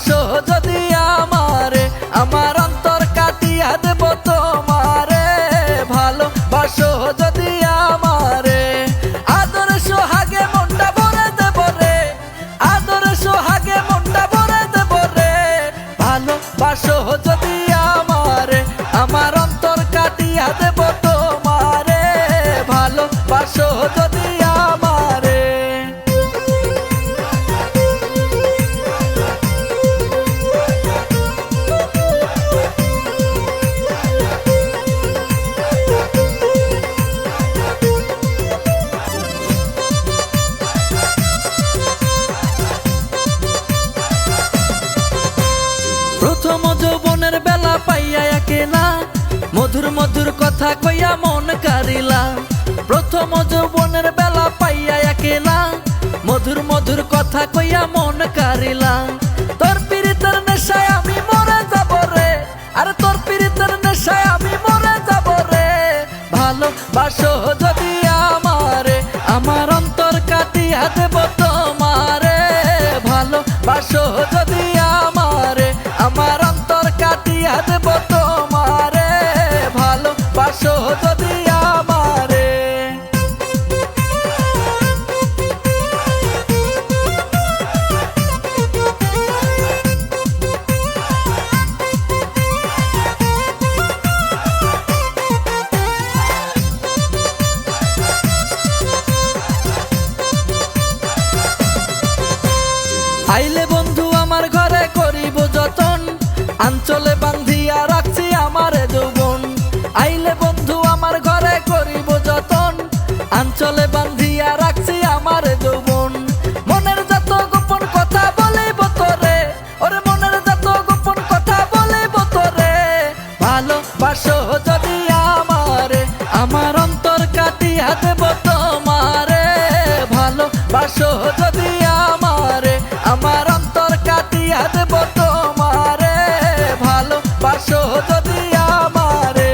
বাসো যদি আমারে, আমার অন্তর কাটিয়া দেব তোমারে। ভালোবাসো যদি আমারে, আদরে সোহাগে মনটা ভরে দেব রে, আদরে সোহাগে মনটা ভরে দেব রে। ভালোবাসো যদি আমারে, আমার অন্তর কাটিয়া দেব তোমারে। ভালোবাসো যদি আমারে। প্রথম যৌবনের বেলা পাইয়া একেলা, মধুর মধুর কথা কইয়া মন কারিলা। প্রথম যৌবনের বেলা পাইয়া একেলা, মধুর মধুর কথা কইয়া মন কারিলা। তোর পীড়িতের নেশায় আমি মরে যাব রে, আরে তোর পীড়িতের নেশায় আমি মরে যাব রে। ভালোবাসো যদি আমারে, আমার অন্তর কাটিয়া দেব তোমারে। ভালোবাসো যদি আমারে, আমার অন্তর কাটিয়া দেব তোমারে। ভালোবাসো যদি আমারে। আইলে বন্ধু আমার ঘরে করিব যতন, আঞ্চলে বান্ধিয়া রাখছি আমার যৌবন। আইলে বন্ধু আমার ঘরে করিব যতন, আঞ্চলে বান্ধিয়া রাখছি আমার যৌবন। মনের যত গোপন কথা বলিব তোরে, ওরে মনের যত গোপন কথা বলিব তোরে। ভালোবাসো যদি আমারে, আমার অন্তর কাটিয়া দেব তোমারে। ভালোবাসো যদি আমারে, আমার অন্তর কাটিয়া দেব তোমারে। ভালোবাসো যদি আমারে।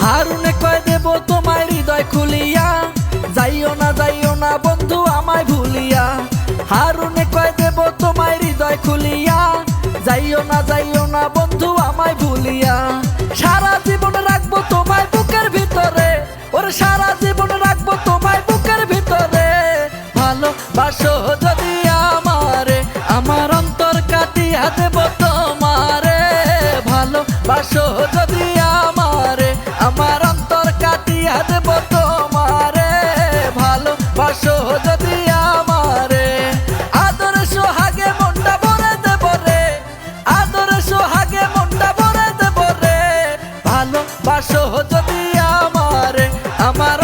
হারুনে কয় দেব তোমায় হৃদয় খুলিয়া, যাইও না বন্ধু আমায় ভুলিয়া। হারুনে কয় দেব তোমায় হৃদয় খুলিয়া, যাইও না বন্ধু আমায় ভুলিয়া। সারা জীবন রাখবো তোমায় বুকের ভিতরে, ওরে সারা জীবন রাখবো তোমায় বুকের ভিতরে। ভালোবাসো যদি আমারে, আমার অন্তর কাটিয়া দেব তোমারে। ভালোবাসো যদি আমারে, আমার অন্তর কাটিয়া দেব তোমারে। ভালোবাসো যদি আমারে, আদরে সোহাগে মনটা ভরে দেব রে, আদরে সোহাগে মনটা ভরে দেব রে। ভালোবাসো যদি আমারে, আমার